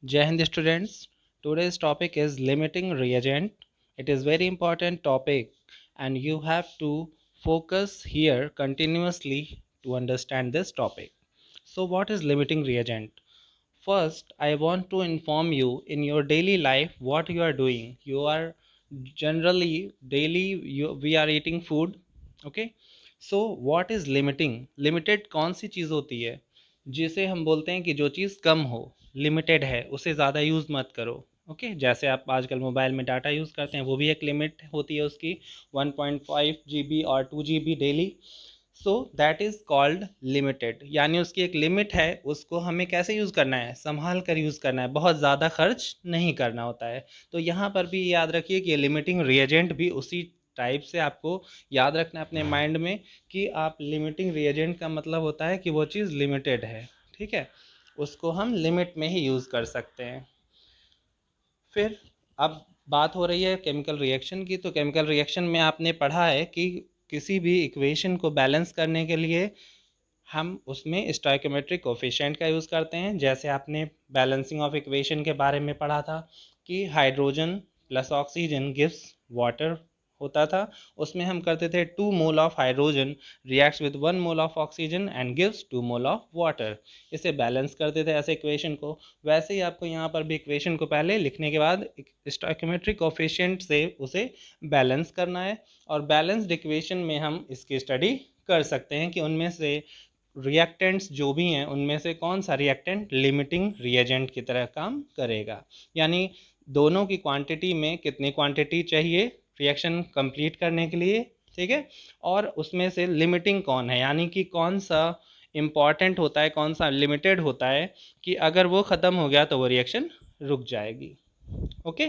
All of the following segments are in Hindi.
Jai Hind students. Today's topic is limiting reagent. It is very important topic and you have to focus here continuously to understand this topic. So what is limiting reagent? First, I want to inform you in your daily life what you are doing. You are generally daily we are eating food. Okay. So what is limiting? Limited कौन सी चीज़ होती है जिसे हम बोलते हैं कि जो चीज़ कम हो, लिमिटेड है, उसे ज़्यादा यूज़ मत करो। ओके जैसे आप आजकल मोबाइल में डाटा यूज़ करते हैं, वो भी एक लिमिट होती है उसकी 1.5 GB और 2 GB daily. So that is called limited, यानी उसकी एक लिमिट है। उसको हमें कैसे यूज़ करना है? संभाल कर यूज़ करना है, बहुत ज़्यादा खर्च नहीं करना होता है। तो यहाँ पर भी याद रखिए कि लिमिटिंग रिएजेंट भी उसी टाइप से आपको याद रखना है अपने माइंड में कि आप लिमिटिंग रिएजेंट का मतलब होता है कि वो चीज़ लिमिटेड है। ठीक है, उसको हम लिमिट में ही यूज़ कर सकते हैं। फिर अब बात हो रही है केमिकल रिएक्शन की। तो केमिकल रिएक्शन में आपने पढ़ा है कि किसी भी इक्वेशन को बैलेंस करने के लिए हम उसमें स्टोइकोमेट्रिक कोफिशिएंट का यूज़ करते हैं। जैसे आपने बैलेंसिंग ऑफ इक्वेशन के बारे में पढ़ा था कि hydrogen plus oxygen gives water होता था। उसमें हम करते थे 2 मोल of hydrogen reacts with 1 mole of oxygen and gives 2 mole of water. इसे बैलेंस करते थे ऐसे इक्वेशन को। वैसे ही आपको यहाँ पर भी इक्वेशन को पहले लिखने के बाद स्टोइकोमेट्रिक कोफिशिएंट से उसे बैलेंस करना है। और बैलेंस्ड इक्वेशन में हम इसकी स्टडी कर सकते हैं कि उनमें से रिएक्टेंट्स जो भी हैं उनमें से कौन सा रिएक्टेंट लिमिटिंग रिएजेंट की तरह काम करेगा, यानी दोनों की क्वांटिटी में कितनी क्वांटिटी चाहिए रिएक्शन कंप्लीट करने के लिए। ठीक है, और उसमें से लिमिटिंग कौन है, यानी कि कौन सा इम्पॉर्टेंट होता है, कौन सा लिमिटेड होता है कि अगर वो ख़त्म हो गया तो वो रिएक्शन रुक जाएगी। ओके,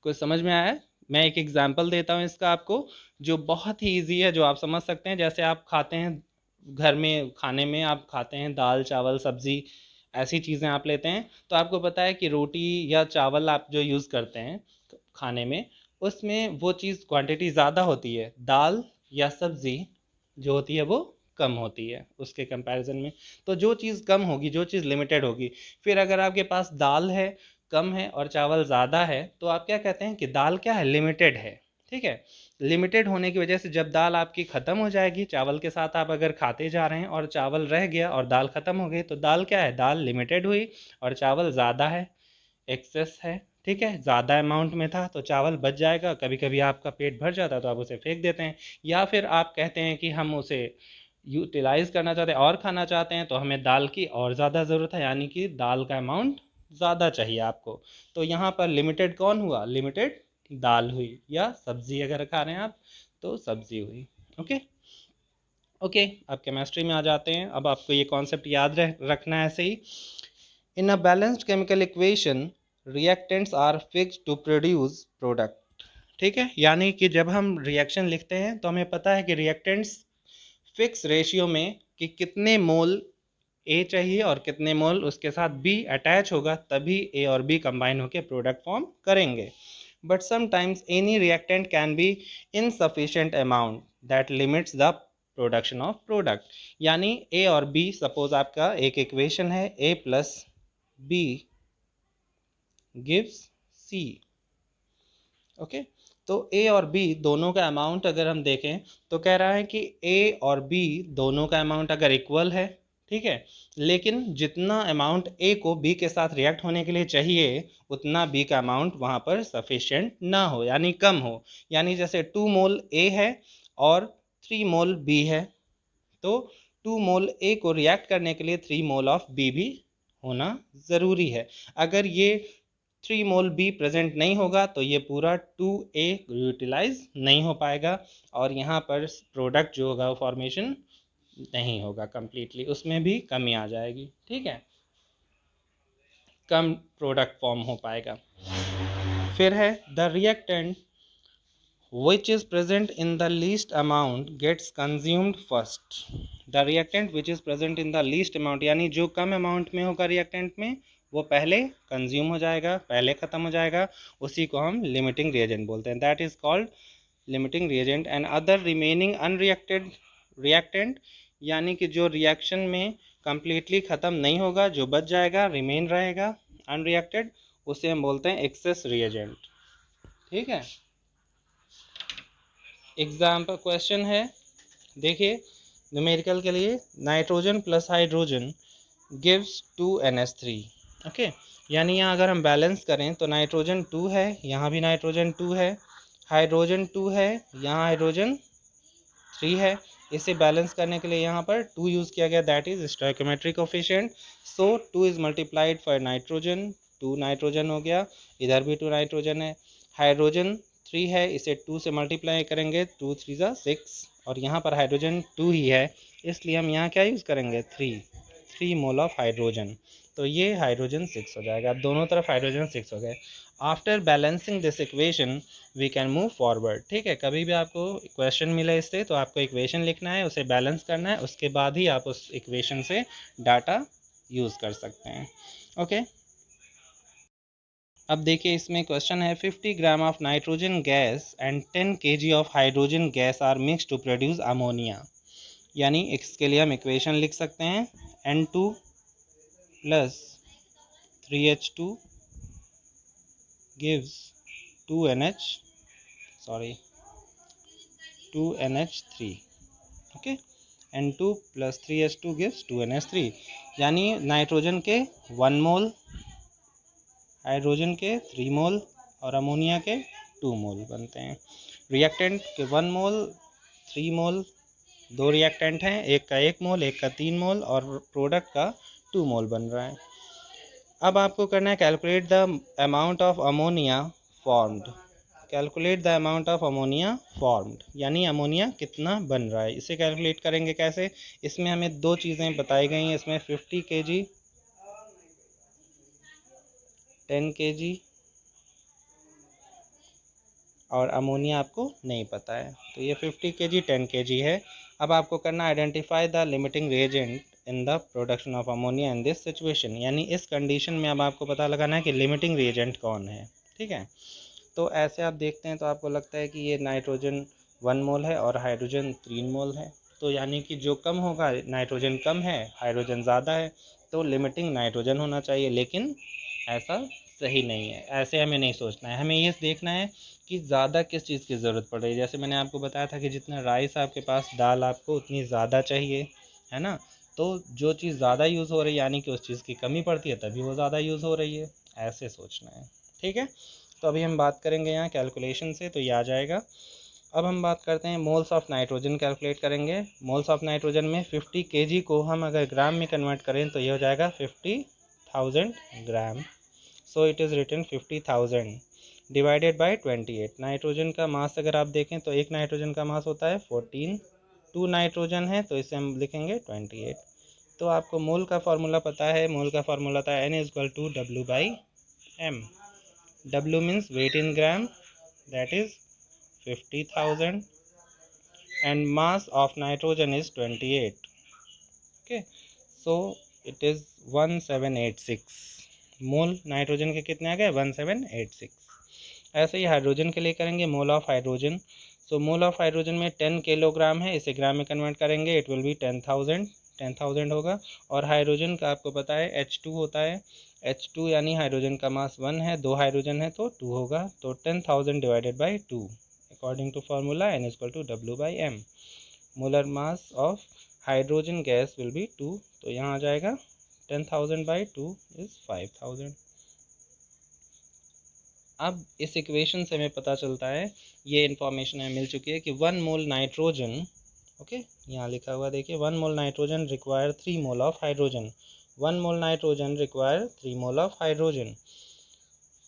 कुछ समझ में आया है? मैं एक एग्जांपल देता हूँ इसका आपको, जो बहुत ही ईजी है, जो आप समझ सकते हैं। जैसे आप खाते हैं घर में, खाने में आप खाते हैं दाल चावल सब्जी, ऐसी चीज़ें आप लेते हैं, तो आपको पता है कि रोटी या चावल आप जो यूज़ करते हैं खाने में, उसमें वो चीज़ क्वांटिटी ज़्यादा होती है। दाल या सब्ज़ी जो होती है वो कम होती है उसके कंपैरिजन में। तो जो चीज़ कम होगी, जो चीज़ लिमिटेड होगी, फिर अगर आपके पास दाल है कम है और चावल ज़्यादा है, तो आप क्या कहते हैं कि दाल क्या है, लिमिटेड है। ठीक है, लिमिटेड होने की वजह से जब दाल आपकी ख़त्म हो जाएगी, चावल के साथ आप अगर खाते जा रहे हैं और चावल रह गया और दाल ख़त्म हो गई, तो दाल क्या है, दाल लिमिटेड हुई और चावल ज़्यादा है, एक्सेस है। ठीक है, ज़्यादा अमाउंट में था तो चावल बच जाएगा। कभी कभी आपका पेट भर जाता है तो आप उसे फेंक देते हैं, या फिर आप कहते हैं कि हम उसे यूटिलाइज़ करना चाहते हैं और खाना चाहते हैं, तो हमें दाल की और ज़्यादा ज़रूरत है, यानी कि दाल का अमाउंट ज़्यादा चाहिए आपको। तो यहाँ पर लिमिटेड कौन हुआ, लिमिटेड दाल हुई, या सब्ज़ी अगर खा रहे हैं आप तो सब्ज़ी हुई। ओके ओके, अब केमिस्ट्री में आ जाते हैं। अब आपको ये कॉन्सेप्ट याद रखना है ऐसे ही। In a balanced chemical equation reactants are fixed to produce product. ठीक है, यानी कि जब हम रिएक्शन लिखते हैं तो हमें पता है कि रिएक्टेंट्स फिक्स रेशियो में कि कितने मोल ए चाहिए और कितने मोल उसके साथ बी अटैच होगा, तभी ए और बी कंबाइन होकर प्रोडक्ट फॉर्म करेंगे। But sometimes any reactant can be insufficient amount that limits the production of product. यानी ए और बी, सपोज आपका एक इक्वेशन है A plus B gives C. Okay, तो ए और बी दोनों का अमाउंट अगर हम देखें तो कह रहा है कि ए और बी दोनों का अमाउंट अगर इक्वल है, ठीक है, लेकिन जितना अमाउंट ए को बी के साथ रिएक्ट होने के लिए चाहिए उतना बी का अमाउंट वहाँ पर सफिशिएंट ना हो, यानी कम हो। यानी जैसे 2 मोल ए है और 3 मोल बी है, तो 2 मोल ए को रिएक्ट करने के लिए 3 मोल ऑफ बी भी होना ज़रूरी है। अगर ये 3 मोल बी प्रेजेंट नहीं होगा तो ये पूरा 2A यूटिलाइज नहीं हो पाएगा और यहाँ पर प्रोडक्ट जो होगा वो फॉर्मेशन नहीं होगा कंप्लीटली, उसमें भी कमी आ जाएगी। ठीक है, कम प्रोडक्ट फॉर्म हो पाएगा। फिर है the reactant which is present in the least amount gets consumed first। the reactant which is present in the least amount, यानी जो कम अमाउंट में होगा रिएक्टेंट में वो पहले कंज्यूम हो जाएगा, पहले ख़त्म हो जाएगा, उसी को हम लिमिटिंग रिएजेंट बोलते हैं। That is called limiting reagent. And other remaining unreacted reactant, यानी कि जो रिएक्शन में कंप्लीटली ख़त्म नहीं होगा, जो बच जाएगा, रिमेन रहेगा, अनरिएक्टेड उसे हम बोलते हैं एक्सेस रिएजेंट। ठीक है, एग्जाम्पल क्वेश्चन है, देखिए न्यूमेरिकल के लिए, nitrogen plus hydrogen gives 2NH3। Okay, यानी यहाँ अगर हम बैलेंस करें तो नाइट्रोजन 2 है, यहाँ भी नाइट्रोजन 2 है, हाइड्रोजन 2 है, यहाँ हाइड्रोजन 3 है। इसे बैलेंस करने के लिए यहाँ पर 2 यूज़ किया गया, that is stoichiometric coefficient. So 2 is multiplied for nitrogen, 2 nitrogen हो गया, इधर भी 2 नाइट्रोजन है। हाइड्रोजन 3 है, इसे 2 से मल्टीप्लाई करेंगे, 2 3 ज़ा 6, और यहाँ पर हाइड्रोजन 2 ही है, इसलिए हम यहाँ क्या यूज़ करेंगे, 3 मोल ऑफ हाइड्रोजन। तो ये हाइड्रोजन 6 हो जाएगा। अब दोनों तरफ हाइड्रोजन 6 हो गए। After balancing this equation we can move forward. ठीक है, कभी भी आपको क्वेश्चन मिले इससे तो आपको इक्वेशन लिखना है, उसे बैलेंस करना है, उसके बाद ही आप उस इक्वेशन से डाटा यूज़ कर सकते हैं। ओके, अब देखिए इसमें क्वेश्चन है 50 gram of nitrogen gas and 10 kg of hydrogen gas are mix to produce ammonia. यानी इसके लिए हम इक्वेशन लिख सकते हैं, N2 plus 3H2 gives 2NH3। ओके, N2 plus 3H2 gives 2NH3, यानी नाइट्रोजन के 1 मोल, हाइड्रोजन के 3 मोल और अमोनिया के 2 मोल बनते हैं। रिएक्टेंट के 1 मोल, 3 मोल, दो रिएक्टेंट हैं, एक का 1 मोल, एक का 3 मोल, और प्रोडक्ट का 2 मोल बन रहा है। अब आपको करना है calculate the amount of ammonia formed. Calculate the amount of ammonia formed, यानी अमोनिया कितना बन रहा है। इसे कैलकुलेट करेंगे कैसे, इसमें हमें दो चीज़ें बताई गई हैं, इसमें 50 kg 10 kg और अमोनिया आपको नहीं पता है, तो ये 50 kg 10 kg है। अब आपको करना identify the limiting reagent in the production of ammonia in this situation, यानी इस कंडीशन में अब आपको पता लगाना है कि लिमिटिंग रिएजेंट कौन है। ठीक है, तो ऐसे आप देखते हैं तो आपको लगता है कि ये नाइट्रोजन 1 मोल है और हाइड्रोजन 3 मोल है, तो यानी कि जो कम होगा, नाइट्रोजन कम है हाइड्रोजन ज़्यादा है, तो लिमिटिंग नाइट्रोजन होना चाहिए, लेकिन ऐसा सही नहीं है, ऐसे हमें नहीं सोचना है। हमें ये देखना है कि ज़्यादा किस चीज़ की ज़रूरत पड़ रही है। जैसे मैंने आपको बताया था कि जितना राइस आपके पास, दाल आपको उतनी ज़्यादा चाहिए, है ना। तो जो चीज़ ज़्यादा यूज़ हो रही है यानी कि उस चीज़ की कमी पड़ती है, तभी वो ज़्यादा यूज़ हो रही है, ऐसे सोचना है। ठीक है, तो अभी हम बात करेंगे यहाँ कैलकुलेशन से, तो ये आ जाएगा। अब हम बात करते हैं मोल्स ऑफ नाइट्रोजन कैलकुलेट करेंगे। मोल्स ऑफ नाइट्रोजन में 50 kg को हम अगर ग्राम में कन्वर्ट करें तो ये हो जाएगा 50,000 gram. So it is written 50,000 divided by 28। Nitrogen का मास अगर आप देखें तो एक नाइट्रोजन का मास होता है 14, 2 नाइट्रोजन है तो इसे हम लिखेंगे 28। तो आपको मोल का फार्मूला पता है, मोल का फार्मूला था N=W/m। W means weight in gram, that is 50,000, and mass of nitrogen is 28. Okay, so it is 1786 mole nitrogen के कितने आ गए, 1786। ऐसे ही हाइड्रोजन के लिए करेंगे, मोल of hydrogen. So mole of hydrogen में 10 किलोग्राम है, इसे ग्राम में कन्वर्ट करेंगे, इट विल बी 10,000 होगा। और हाइड्रोजन का आपको पता है H2 होता है, H2 यानी हाइड्रोजन का मास 1 है, 2 हाइड्रोजन है तो 2 होगा, तो 10,000 divided by 2 according to formula N=W/m। Molar mass of hydrogen gas will be 2, तो यहाँ आ जाएगा 10,000 बाई 2 इज़ 5,000। अब इस इक्वेशन से हमें पता चलता है, ये इन्फॉर्मेशन हमें मिल चुकी है कि 1 मोल नाइट्रोजन, ओके यहाँ लिखा हुआ देखिए, 1 mole nitrogen require 3 mole of hydrogen, 1 mole nitrogen require 3 mole of hydrogen.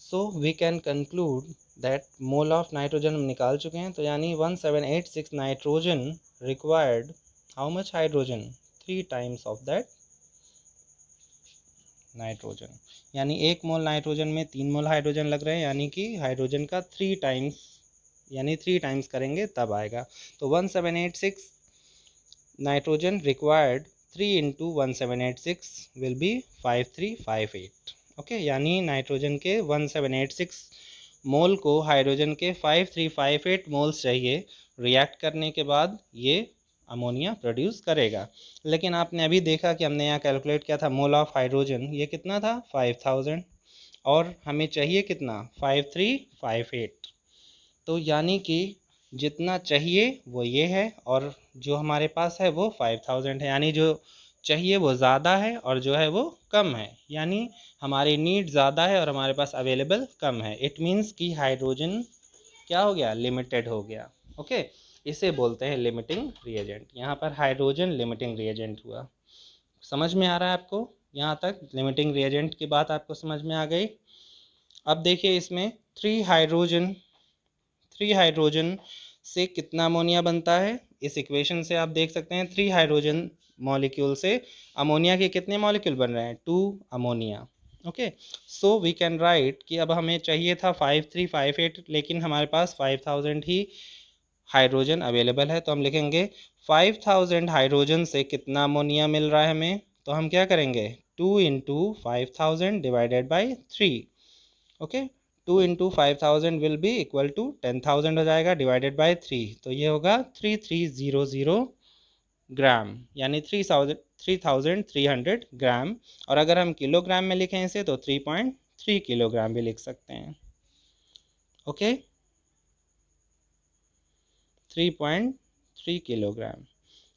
So we can conclude that mole of nitrogen हम निकाल चुके हैं, तो यानी 1786 nitrogen required how much hydrogen, 3 times of that nitrogen, यानी 1 मोल नाइट्रोजन में 3 मोल हाइड्रोजन लग रहे हैं, यानी कि हाइड्रोजन का 3 टाइम्स, यानी 3 टाइम्स करेंगे तब आएगा। तो 1786 nitrogen required 3 into 1786 will be 5358। Okay, यानी नाइट्रोजन के 1786 मोल को हाइड्रोजन के 5358 मोल्स चाहिए रिएक्ट करने के बाद ये अमोनिया प्रोड्यूस करेगा। लेकिन आपने अभी देखा कि हमने यहाँ कैलकुलेट किया था मोल ऑफ हाइड्रोजन, ये कितना था 5000, और हमें चाहिए कितना 5358। तो यानी कि जितना चाहिए वो ये है और जो हमारे पास है वो 5000 है, यानी जो चाहिए वो ज़्यादा है और जो है वो कम है, यानी हमारी नीड ज़्यादा है और हमारे पास अवेलेबल कम है। इट मीन्स कि हाइड्रोजन क्या हो गया, लिमिटेड हो गया। ओके, इसे बोलते हैं लिमिटिंग रिएजेंट। यहाँ पर हाइड्रोजन लिमिटिंग रिएजेंट हुआ। समझ में आ रहा है आपको? यहाँ तक लिमिटिंग रिएजेंट की बात आपको समझ में आ गई। अब देखिए इसमें थ्री हाइड्रोजन से कितना अमोनिया बनता है। इस इक्वेशन से आप देख सकते हैं 3 हाइड्रोजन मॉलिक्यूल से अमोनिया के कितने मॉलिक्यूल बन रहे हैं, 2 ammonia. Okay, so we can write कि अब हमें चाहिए था 5358 लेकिन हमारे पास 5000 ही हाइड्रोजन अवेलेबल है, तो हम लिखेंगे 5000 हाइड्रोजन से कितना अमोनिया मिल रहा है हमें। तो हम क्या करेंगे, 2 into 5000 divided by 3। Okay, 2 into 5000 will be equal to 10,000 हो जाएगा डिवाइडेड बाई 3, तो ये होगा 3300 ग्राम, यानी 3300 ग्राम। और अगर हम किलोग्राम में लिखें इसे तो 3.3 किलोग्राम भी लिख सकते हैं। Okay, 3.3 kilogram.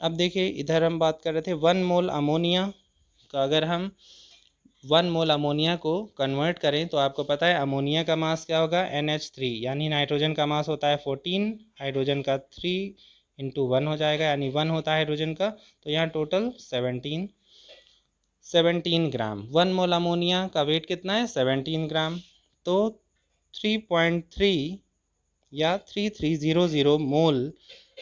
अब देखिए इधर हम बात कर रहे थे 1 मोल अमोनिया का। अगर हम 1 मोल अमोनिया को कन्वर्ट करें तो आपको पता है अमोनिया का मास क्या होगा, NH3, यानी नाइट्रोजन का मास होता है 14, हाइड्रोजन का 3 इंटू 1 हो जाएगा, यानी 1 होता है हाइड्रोजन का। तो यहाँ टोटल 17 ग्राम। 1 मोल अमोनिया का वेट कितना है, 17 ग्राम। तो 3.3 या 3300 मोल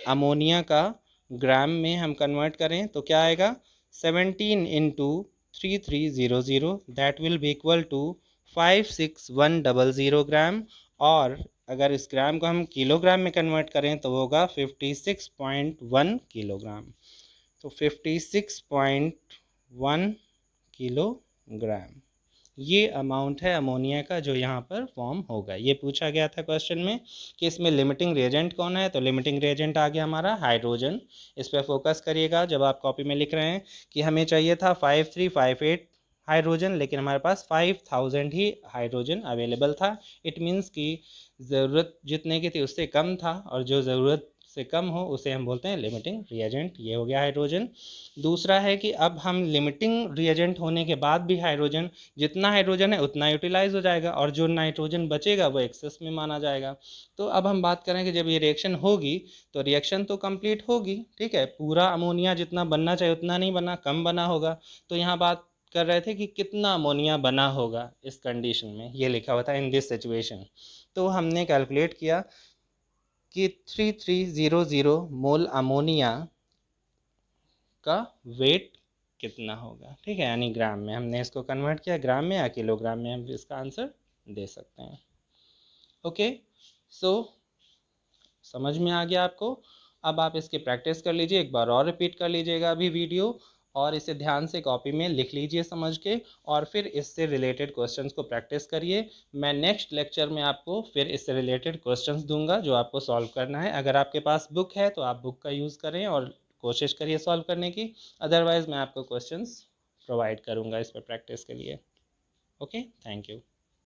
अमोनिया का ग्राम में हम कन्वर्ट करें तो क्या आएगा, 17 into 3300, that will be equal to 56100 gram. और अगर इस ग्राम को हम किलोग्राम में कन्वर्ट करें तो वो होगा 56.1 किलोग्राम। तो 56.1 किलोग्राम ये अमाउंट है अमोनिया का जो यहाँ पर फॉर्म होगा। ये पूछा गया था क्वेश्चन में कि इसमें लिमिटिंग रिएजेंट कौन है, तो लिमिटिंग रिएजेंट आ गया हमारा हाइड्रोजन। इस पर फोकस करिएगा जब आप कॉपी में लिख रहे हैं कि हमें चाहिए था 5358 हाइड्रोजन लेकिन हमारे पास 5000 ही हाइड्रोजन अवेलेबल था। इट मीन्स कि ज़रूरत जितने की थी उससे कम था और जो ज़रूरत से कम हो उसे हम बोलते हैं लिमिटिंग रिएजेंट। ये हो गया हाइड्रोजन। दूसरा है कि अब हम लिमिटिंग रिएजेंट होने के बाद भी हाइड्रोजन, जितना हाइड्रोजन है उतना यूटिलाइज हो जाएगा और जो नाइट्रोजन बचेगा वो एक्सेस में माना जाएगा। तो अब हम बात करें कि जब ये रिएक्शन होगी तो रिएक्शन तो कंप्लीट होगी, ठीक है, पूरा अमोनिया जितना बनना चाहिए उतना नहीं बना, कम बना होगा। तो यहाँ बात कर रहे थे कि कितना अमोनिया बना होगा इस कंडीशन में, ये लिखा हुआ था इन दिस सिचुएशन। तो हमने कैलकुलेट किया कि 3300 मोल अमोनिया का वेट कितना होगा, ठीक है, यानी ग्राम में। हमने इसको कन्वर्ट किया ग्राम में या किलोग्राम में, हम इसका आंसर दे सकते हैं। ओके, सो समझ में आ गया आपको। अब आप इसकी प्रैक्टिस कर लीजिए, एक बार और रिपीट कर लीजिएगा अभी वीडियो, और इसे ध्यान से कॉपी में लिख लीजिए समझ के, और फिर इससे रिलेटेड क्वेश्चंस को प्रैक्टिस करिए। मैं नेक्स्ट लेक्चर में आपको फिर इससे रिलेटेड क्वेश्चंस दूंगा जो आपको सॉल्व करना है। अगर आपके पास बुक है तो आप बुक का यूज़ करें और कोशिश करिए सॉल्व करने की, अदरवाइज़ मैं आपको क्वेश्चंस प्रोवाइड करूंगा इस पर प्रैक्टिस के लिए। Okay, thank you.